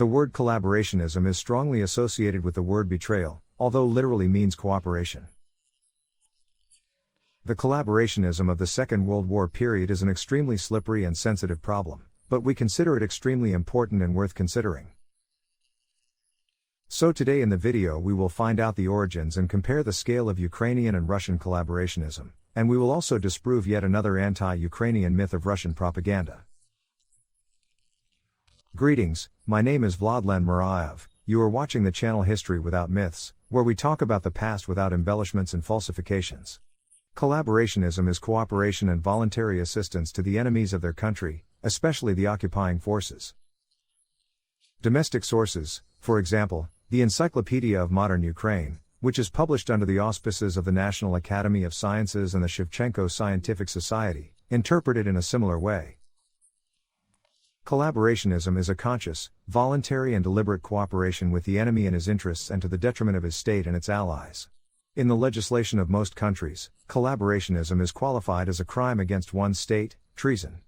The word collaborationism is strongly associated with the word betrayal, although literally means cooperation. The collaborationism of the Second World War period is an extremely slippery and sensitive problem, but we consider it extremely important and worth considering. So today in the video we will find out the origins and compare the scale of Ukrainian and Russian collaborationism, and we will also disprove yet another anti-Ukrainian myth of Russian propaganda. Greetings, my name is Vladlen Muraev. You are watching the channel History Without Myths, where we talk about the past without embellishments and falsifications. Collaborationism is cooperation and voluntary assistance to the enemies of their country, especially the occupying forces. Domestic sources, for example, the Encyclopedia of Modern Ukraine, which is published under the auspices of the National Academy of Sciences and the Shevchenko Scientific Society, interpret it in a similar way. Collaborationism is a conscious, voluntary and deliberate cooperation with the enemy in his interests and to the detriment of his state and its allies. In the legislation of most countries, collaborationism is qualified as a crime against one's state, treason.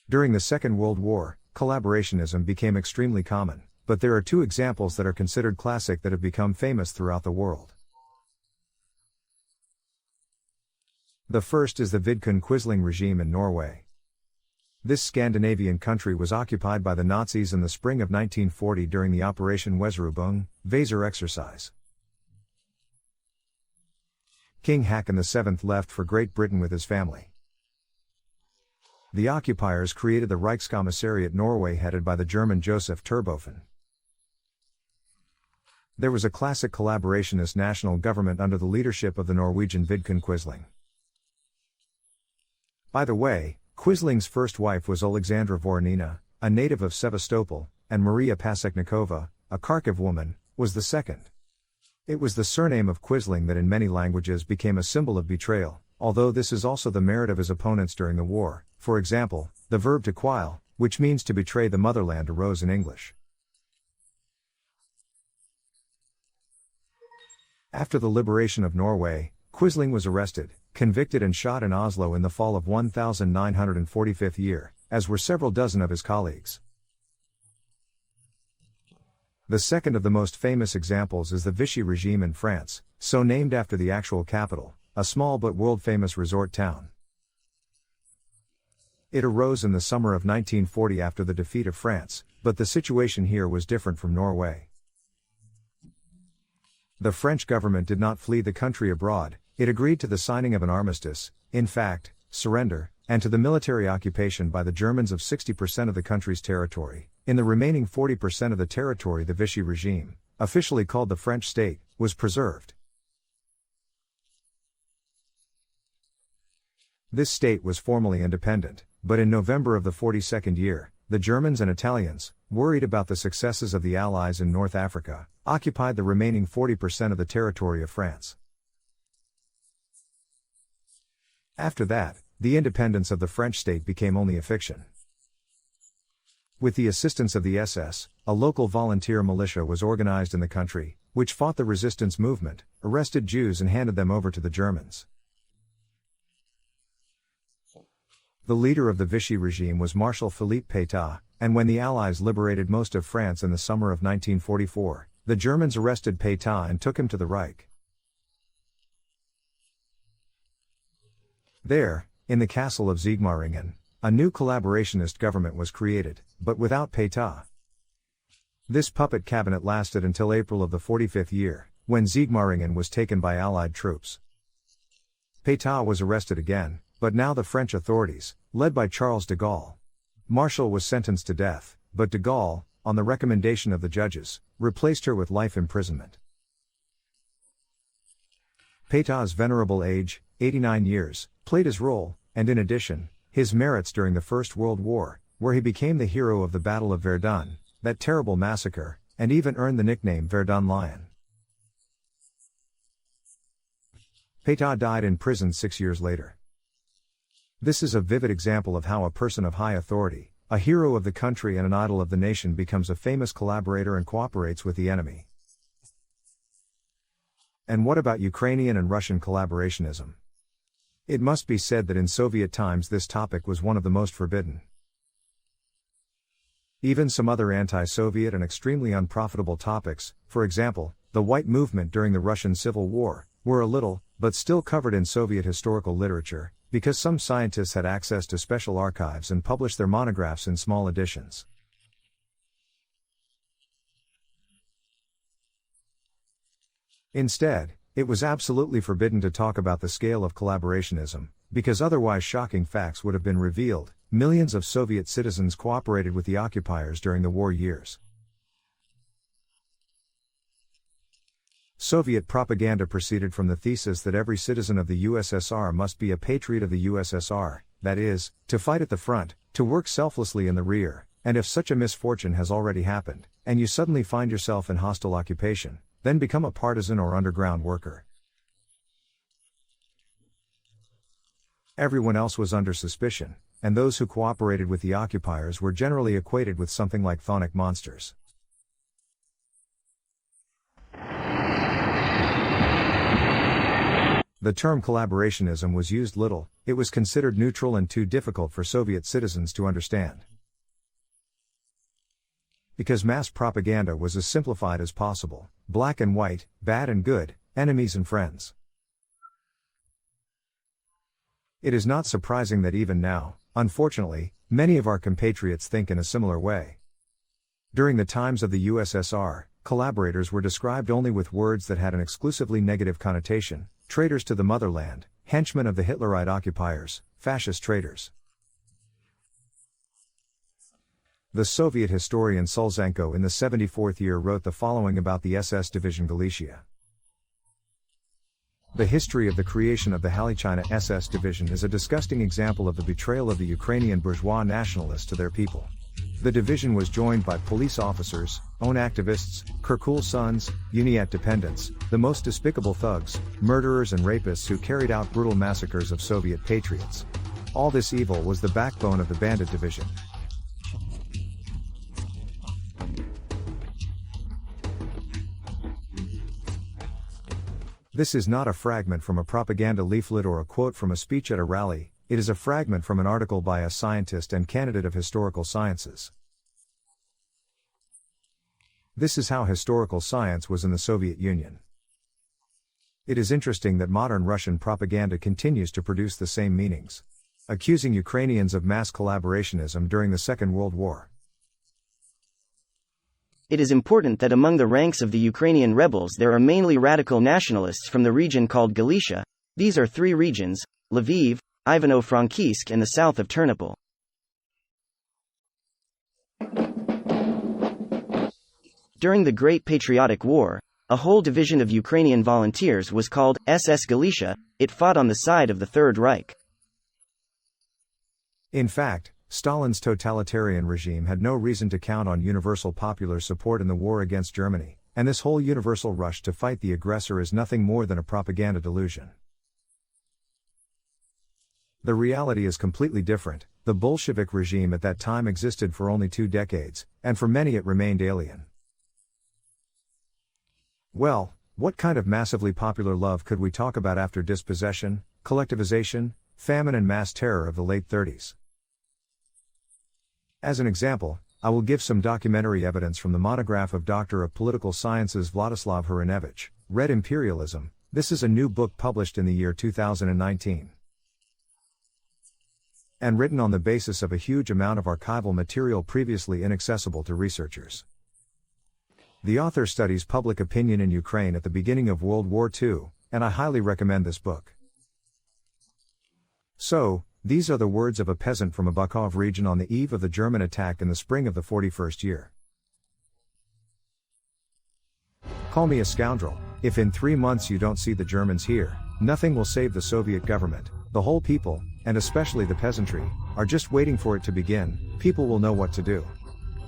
During the Second World War, collaborationism became extremely common, but there are two examples that are considered classic that have become famous throughout the world. The first is the Vidkun Quisling regime in Norway. This Scandinavian country was occupied by the Nazis in the spring of 1940 during the Operation Weserübung, Weser exercise. King Haakon VII left for Great Britain with his family. The occupiers created the Reichskommissariat Norway headed by the German Josef Terboven. There was a classic collaborationist national government under the leadership of the Norwegian Vidkun Quisling. By the way, Quisling's first wife was Alexandra Voronina, a native of Sevastopol, and Maria Paseknikova, a Kharkiv woman, was the second. It was the surname of Quisling that in many languages became a symbol of betrayal, although this is also the merit of his opponents during the war. For example, the verb to quail, which means to betray the motherland, arose in English. After the liberation of Norway, Quisling was arrested, convicted and shot in Oslo in the fall of 1945 year, as were several dozen of his colleagues. The second of the most famous examples is the Vichy regime in France, so named after the actual capital, a small but world-famous resort town. It arose in the summer of 1940 after the defeat of France, but the situation here was different from Norway. The French government did not flee the country abroad, it agreed to the signing of an armistice, in fact, surrender, and to the military occupation by the Germans of 60% of the country's territory. In the remaining 40% of the territory, the Vichy regime, officially called the French state, was preserved. This state was formally independent, but in November of the 42nd year, the Germans and Italians, worried about the successes of the Allies in North Africa, occupied the remaining 40% of the territory of France. After that, the independence of the French state became only a fiction. With the assistance of the SS, a local volunteer militia was organized in the country, which fought the resistance movement, arrested Jews and handed them over to the Germans. The leader of the Vichy regime was Marshal Philippe Pétain, and when the Allies liberated most of France in the summer of 1944, the Germans arrested Pétain and took him to the Reich. There, in the castle of Sigmaringen, a new collaborationist government was created, but without Pétain. This puppet cabinet lasted until April of the 45th year, when Sigmaringen was taken by Allied troops. Pétain was arrested again, but now the French authorities, led by Charles de Gaulle. Marshal was sentenced to death, but de Gaulle, on the recommendation of the judges, replaced her with life imprisonment. Pétain's venerable age, 89 years, played his role, and in addition, his merits during the First World War, where he became the hero of the Battle of Verdun, that terrible massacre, and even earned the nickname Verdun Lion. Pétain died in prison 6 years later. This is a vivid example of how a person of high authority, a hero of the country and an idol of the nation, becomes a famous collaborator and cooperates with the enemy. And what about Ukrainian and Russian collaborationism? It must be said that in Soviet times this topic was one of the most forbidden. Even some other anti-Soviet and extremely unprofitable topics, for example, the White Movement during the Russian Civil War, were a little, but still covered in Soviet historical literature, because some scientists had access to special archives and published their monographs in small editions. Instead, it was absolutely forbidden to talk about the scale of collaborationism, because otherwise shocking facts would have been revealed. Millions of Soviet citizens cooperated with the occupiers during the war years. Soviet propaganda proceeded from the thesis that every citizen of the USSR must be a patriot of the USSR, that is, to fight at the front, to work selflessly in the rear, and if such a misfortune has already happened, and you suddenly find yourself in hostile occupation, then become a partisan or underground worker. Everyone else was under suspicion, and those who cooperated with the occupiers were generally equated with something like chthonic monsters. The term collaborationism was used little, it was considered neutral and too difficult for Soviet citizens to understand. Because mass propaganda was as simplified as possible, black and white, bad and good, enemies and friends. It is not surprising that even now, unfortunately, many of our compatriots think in a similar way. During the times of the USSR, collaborators were described only with words that had an exclusively negative connotation: traitors to the motherland, henchmen of the Hitlerite occupiers, fascist traitors. The Soviet historian Sulzenko in the 74th year wrote the following about the SS Division Galicia. The history of the creation of the Halichina SS Division is a disgusting example of the betrayal of the Ukrainian bourgeois nationalists to their people. The division was joined by police officers, own activists, Kirkul sons, Uniat dependents, the most despicable thugs, murderers and rapists who carried out brutal massacres of Soviet patriots. All this evil was the backbone of the bandit division. This is not a fragment from a propaganda leaflet or a quote from a speech at a rally, it is a fragment from an article by a scientist and candidate of historical sciences. This is how historical science was in the Soviet Union. It is interesting that modern Russian propaganda continues to produce the same meanings, accusing Ukrainians of mass collaborationism during the Second World War. It is important that among the ranks of the Ukrainian rebels there are mainly radical nationalists from the region called Galicia. These are three regions: Lviv, Ivano-Frankivsk and the south of Ternopil. During the Great Patriotic War, a whole division of Ukrainian volunteers was called SS Galicia. It fought on the side of the Third Reich. In fact, Stalin's totalitarian regime had no reason to count on universal popular support in the war against Germany, and this whole universal rush to fight the aggressor is nothing more than a propaganda delusion. The reality is completely different. The Bolshevik regime at that time existed for only 2 decades, and for many it remained alien. Well, what kind of massively popular love could we talk about after dispossession, collectivization, famine and mass terror of the late 30s? As an example, I will give some documentary evidence from the monograph of Doctor of Political Sciences Vladislav Hrunovich, Red Imperialism. This is a new book published in the year 2019. And written on the basis of a huge amount of archival material previously inaccessible to researchers. The author studies public opinion in Ukraine at the beginning of World War II, and I highly recommend this book. So, these are the words of a peasant from a Bakov region on the eve of the German attack in the spring of the 41st year. Call me a scoundrel, if in 3 months you don't see the Germans here, nothing will save the Soviet government. The whole people, and especially the peasantry, are just waiting for it to begin. People will know what to do.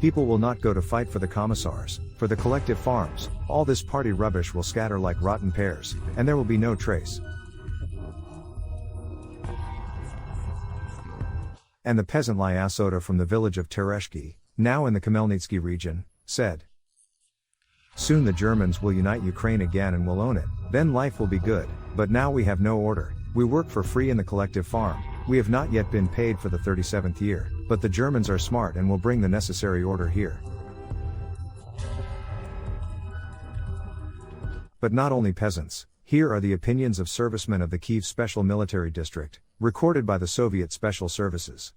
People will not go to fight for the commissars, for the collective farms. All this party rubbish will scatter like rotten pears, and there will be no trace. And the peasant Lyasota from the village of Tereshki, now in the Khmelnytsky region, said, "Soon the Germans will unite Ukraine again and will own it, then life will be good, but now we have no order, we work for free in the collective farm, we have not yet been paid for the 37th year, but the Germans are smart and will bring the necessary order here. But not only peasants. Here are the opinions of servicemen of the Kiev Special Military District, recorded by the Soviet Special Services.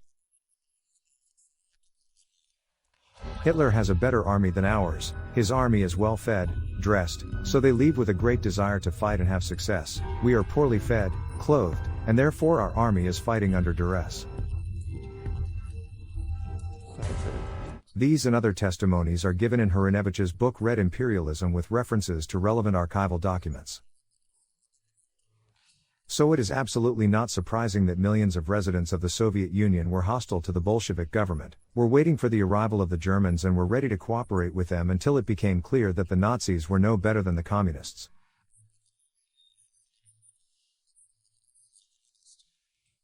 Hitler has a better army than ours. His army is well fed, dressed, so they leave with a great desire to fight and have success. We are poorly fed, clothed, and therefore our army is fighting under duress. These and other testimonies are given in Hrynevich's book Red Imperialism with references to relevant archival documents. So it is absolutely not surprising that millions of residents of the Soviet Union were hostile to the Bolshevik government, were waiting for the arrival of the Germans and were ready to cooperate with them until it became clear that the Nazis were no better than the communists.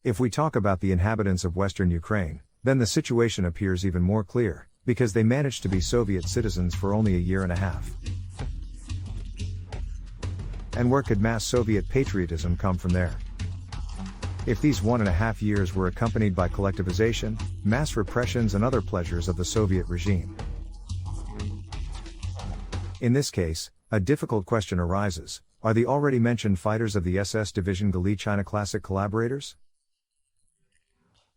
If we talk about the inhabitants of Western Ukraine, then the situation appears even more clear, because they managed to be Soviet citizens for only a year and a half. And where could mass Soviet patriotism come from there? If these 1.5 years were accompanied by collectivization, mass repressions and other pleasures of the Soviet regime. In this case, a difficult question arises: are the already mentioned fighters of the SS Division Galichina classic collaborators?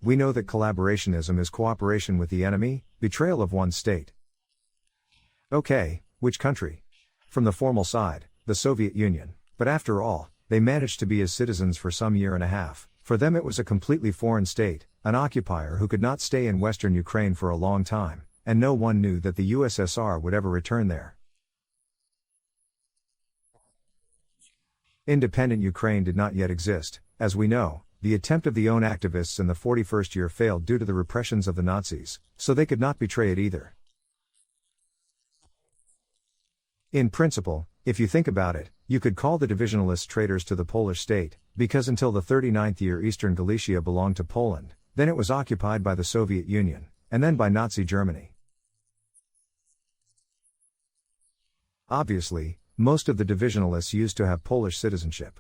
We know that collaborationism is cooperation with the enemy, betrayal of one's state. Okay, which country? From the formal side, the Soviet Union. But after all, they managed to be his citizens for some year and a half. For them it was a completely foreign state, an occupier who could not stay in Western Ukraine for a long time, and no one knew that the USSR would ever return there. Independent Ukraine did not yet exist. As we know, the attempt of the own activists in the 41st year failed due to the repressions of the Nazis, so they could not betray it either. In principle, if you think about it, you could call the divisionalists traitors to the Polish state, because until the 39th year Eastern Galicia belonged to Poland, then it was occupied by the Soviet Union, and then by Nazi Germany. Obviously, most of the divisionalists used to have Polish citizenship.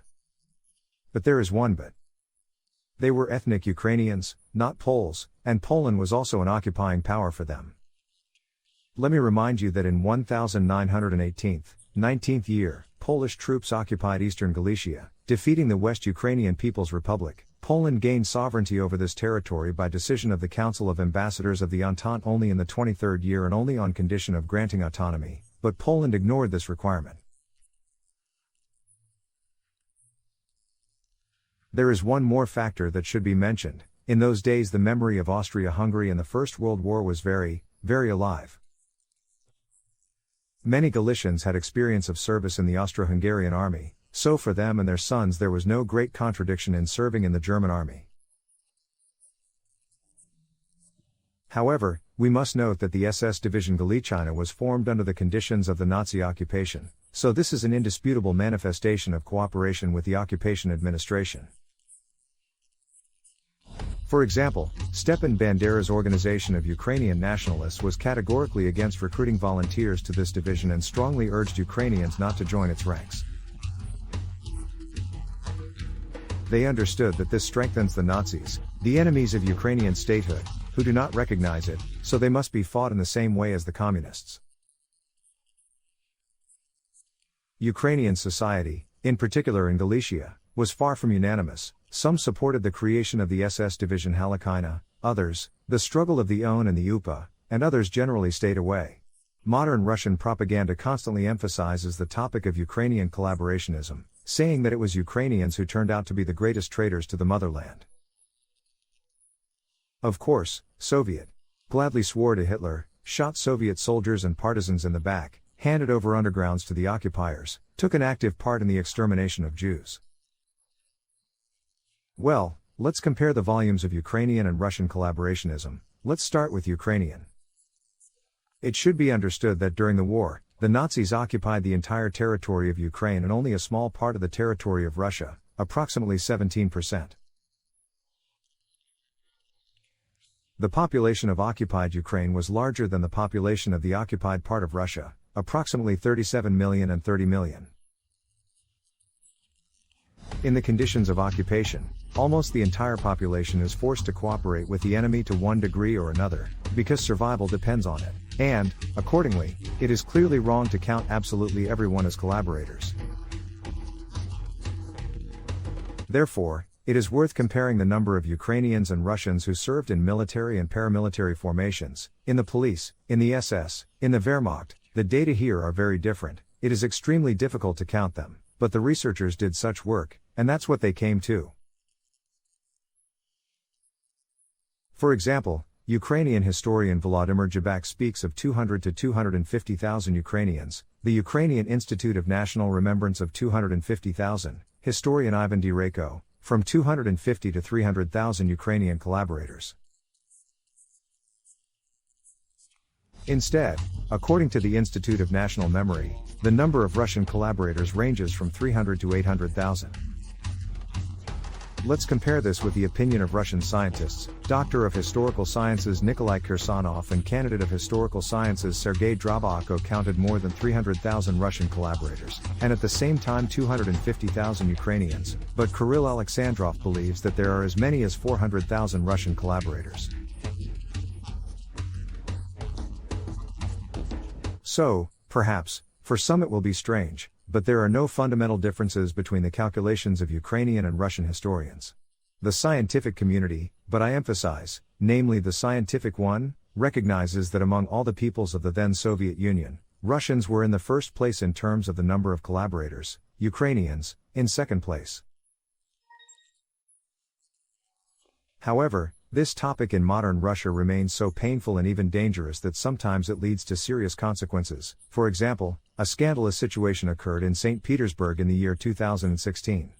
But there is one but. They were ethnic Ukrainians, not Poles, and Poland was also an occupying power for them. Let me remind you that in 1918th year, Polish troops occupied Eastern Galicia, defeating the West Ukrainian People's Republic. Poland gained sovereignty over this territory by decision of the Council of Ambassadors of the Entente only in the 23rd year and only on condition of granting autonomy, but Poland ignored this requirement. There is one more factor that should be mentioned. In those days the memory of Austria-Hungary and the First World War was very, very alive. Many Galicians had experience of service in the Austro-Hungarian army, so for them and their sons there was no great contradiction in serving in the German army. However, we must note that the SS Division Galichina was formed under the conditions of the Nazi occupation, so this is an indisputable manifestation of cooperation with the occupation administration. For example, Stepan Bandera's Organization of Ukrainian Nationalists was categorically against recruiting volunteers to this division and strongly urged Ukrainians not to join its ranks. They understood that this strengthens the Nazis, the enemies of Ukrainian statehood, who do not recognize it, so they must be fought in the same way as the communists. Ukrainian society, in particular in Galicia, was far from unanimous. Some supported the creation of the SS Division Halakina, others, the struggle of the OUN and the UPA, and others generally stayed away. Modern Russian propaganda constantly emphasizes the topic of Ukrainian collaborationism, saying that it was Ukrainians who turned out to be the greatest traitors to the motherland. Of course, Soviet gladly swore to Hitler, shot Soviet soldiers and partisans in the back, handed over undergrounds to the occupiers, took an active part in the extermination of Jews. Well, let's compare the volumes of Ukrainian and Russian collaborationism. Let's start with Ukrainian. It should be understood that during the war, the Nazis occupied the entire territory of Ukraine and only a small part of the territory of Russia, approximately 17%. The population of occupied Ukraine was larger than the population of the occupied part of Russia, approximately 37 million and 30 million. In the conditions of occupation, Almost the entire population is forced to cooperate with the enemy to one degree or another, because survival depends on it. And, accordingly, it is clearly wrong to count absolutely everyone as collaborators. Therefore, it is worth comparing the number of Ukrainians and Russians who served in military and paramilitary formations, in the police, in the SS, in the Wehrmacht. The data here are very different. It is extremely difficult to count them, but the researchers did such work, and that's what they came to. For example, Ukrainian historian Volodymyr Jabak speaks of 200 to 250,000 Ukrainians, the Ukrainian Institute of National Remembrance of 250,000, historian Ivan Direko, from 250 to 300,000 Ukrainian collaborators. Instead, according to the Institute of National Memory, the number of Russian collaborators ranges from 300 to 800,000. Let's compare this with the opinion of Russian scientists, Doctor of Historical Sciences Nikolai Kirsanov and candidate of Historical Sciences Sergei Drobako counted more than 300,000 Russian collaborators, and at the same time 250,000 Ukrainians, but Kirill Alexandrov believes that there are as many as 400,000 Russian collaborators. So, perhaps, for some it will be strange, but there are no fundamental differences between the calculations of Ukrainian and Russian historians. The scientific community, but I emphasize, namely the scientific one, recognizes that among all the peoples of the then Soviet Union, Russians were in the first place in terms of the number of collaborators, Ukrainians, in second place. However, this topic in modern Russia remains so painful and even dangerous that sometimes it leads to serious consequences. For example, a scandalous situation occurred in St. Petersburg in the year 2016.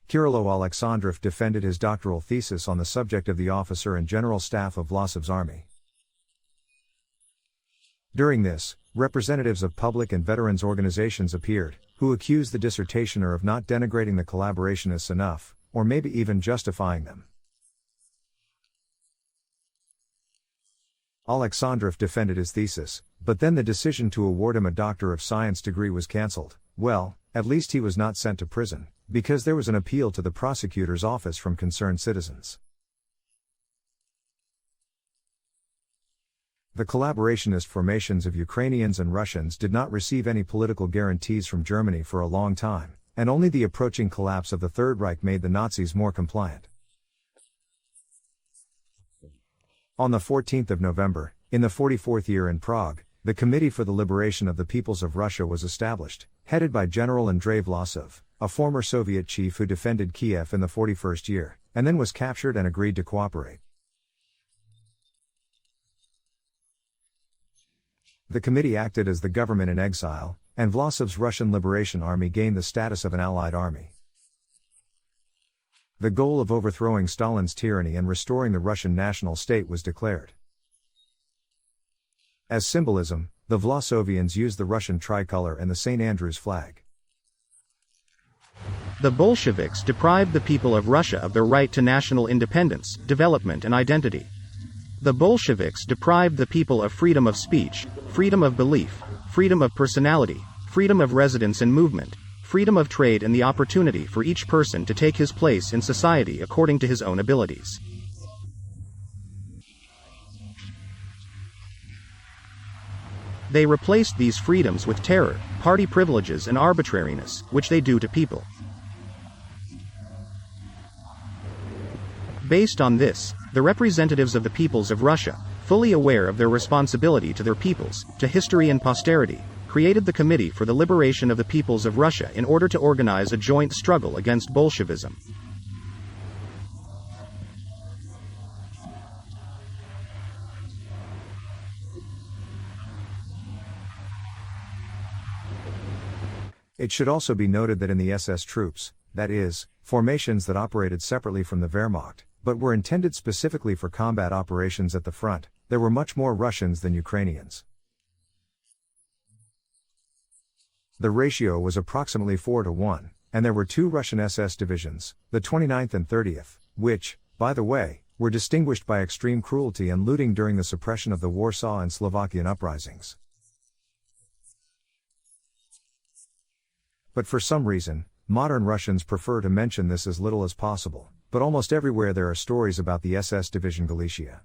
Kirilo Alexandrov defended his doctoral thesis on the subject of the officer and general staff of Vlasov's army. During this, representatives of public and veterans organizations appeared, who accused the dissertationer of not denigrating the collaborationists enough, or maybe even justifying them. Alexandrov defended his thesis, but then the decision to award him a Doctor of Science degree was cancelled. Well, at least he was not sent to prison, because there was an appeal to the prosecutor's office from concerned citizens. The collaborationist formations of Ukrainians and Russians did not receive any political guarantees from Germany for a long time, and only the approaching collapse of the Third Reich made the Nazis more compliant. On the 14th of November, in the 44th year in Prague, the Committee for the Liberation of the Peoples of Russia was established, headed by General Andrei Vlasov, a former Soviet chief who defended Kiev in the 41st year, and then was captured and agreed to cooperate. The committee acted as the government in exile, and Vlasov's Russian Liberation Army gained the status of an allied army. The goal of overthrowing Stalin's tyranny and restoring the Russian national state was declared. As symbolism, the Vlasovians used the Russian tricolor and the St. Andrew's flag. The Bolsheviks deprived the people of Russia of their right to national independence, development and identity. The Bolsheviks deprived the people of freedom of speech, freedom of belief, freedom of personality, freedom of residence and movement, freedom of trade and the opportunity for each person to take his place in society according to his own abilities. They replaced these freedoms with terror, party privileges and arbitrariness, which they do to people. Based on this, the representatives of the peoples of Russia, fully aware of their responsibility to their peoples, to history and posterity, created the Committee for the Liberation of the Peoples of Russia in order to organize a joint struggle against Bolshevism. It should also be noted that in the SS troops, that is, formations that operated separately from the Wehrmacht, but were intended specifically for combat operations at the front, there were much more Russians than Ukrainians. The ratio was approximately 4-1, and there were two Russian SS divisions, the 29th and 30th, which, by the way, were distinguished by extreme cruelty and looting during the suppression of the Warsaw and Slovakian uprisings. But for some reason, modern Russians prefer to mention this as little as possible, but almost everywhere there are stories about the SS Division Galicia.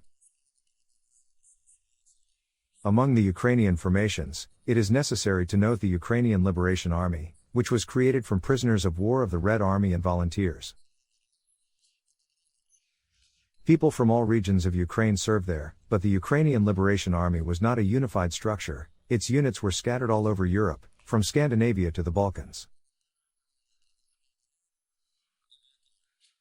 Among the Ukrainian formations, it is necessary to note the Ukrainian Liberation Army, which was created from prisoners of war of the Red Army and volunteers. People from all regions of Ukraine served there, but the Ukrainian Liberation Army was not a unified structure. Its units were scattered all over Europe, from Scandinavia to the Balkans.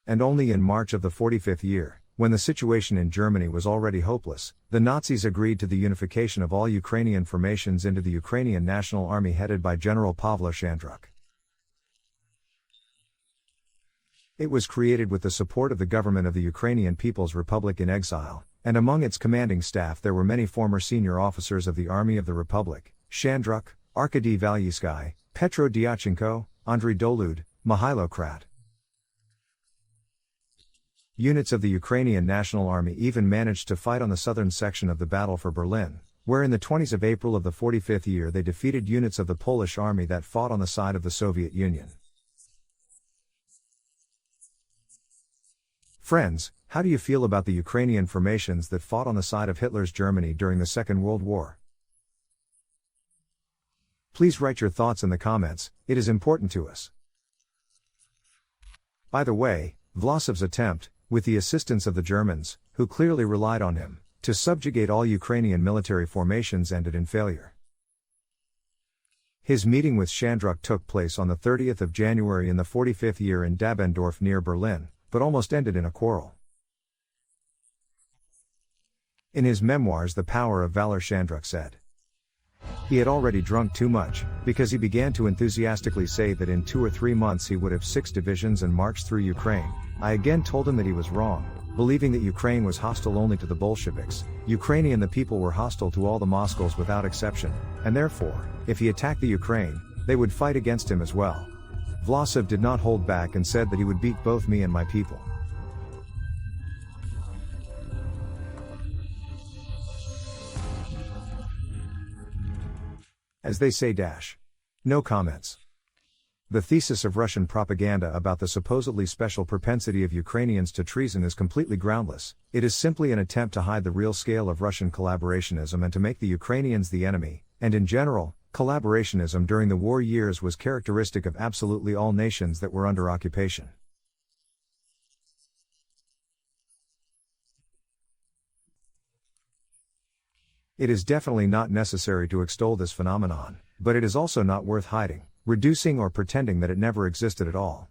And only in March of the 45th year, when the situation in Germany was already hopeless, the Nazis agreed to the unification of all Ukrainian formations into the Ukrainian National Army headed by General Pavlo Shandruk. It was created with the support of the government of the Ukrainian People's Republic in exile, and among its commanding staff there were many former senior officers of the Army of the Republic: Shandruk, Arkady Valyutsky, Petro Dyachenko, Andriy Dolud, Mihailo Krat. Units of the Ukrainian National Army even managed to fight on the southern section of the Battle for Berlin, where in the 20s of April of the 45th year they defeated units of the Polish army that fought on the side of the Soviet Union. Friends, how do you feel about the Ukrainian formations that fought on the side of Hitler's Germany during the Second World War? Please write your thoughts in the comments, it is important to us. By the way, Vlasov's attempt, with the assistance of the Germans, who clearly relied on him, to subjugate all Ukrainian military formations ended in failure. His meeting with Shandruk took place on the 30th of January in the 45th year in Dabendorf near Berlin, but almost ended in a quarrel. In his memoirs The Power of Valor, Shandruk said, he had already drunk too much, because he began to enthusiastically say that in 2 or 3 months he would have 6 divisions and march through Ukraine. I again told him that he was wrong, believing that Ukraine was hostile only to the Bolsheviks. Ukraine and the people were hostile to all the Moscows without exception, and therefore, if he attacked the Ukraine, they would fight against him as well. Vlasov did not hold back and said that he would beat both me and my people. As they say dash. No comments. The thesis of Russian propaganda about the supposedly special propensity of Ukrainians to treason is completely groundless. It is simply an attempt to hide the real scale of Russian collaborationism and to make the Ukrainians the enemy, and in general, collaborationism during the war years was characteristic of absolutely all nations that were under occupation. It is definitely not necessary to extol this phenomenon, but it is also not worth hiding, reducing or pretending that it never existed at all.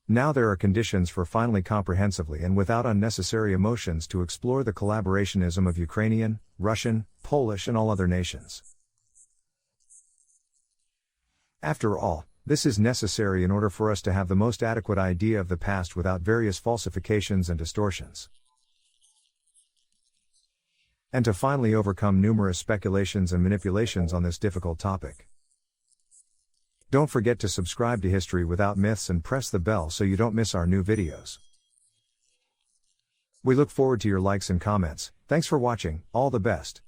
Now there are conditions for finally comprehensively and without unnecessary emotions to explore the collaborationism of Ukrainian, Russian, Polish and all other nations. After all, this is necessary in order for us to have the most adequate idea of the past without various falsifications and distortions, and to finally overcome numerous speculations and manipulations on this difficult topic. Don't forget to subscribe to History Without Myths and press the bell so you don't miss our new videos. We look forward to your likes and comments. Thanks for watching, all the best.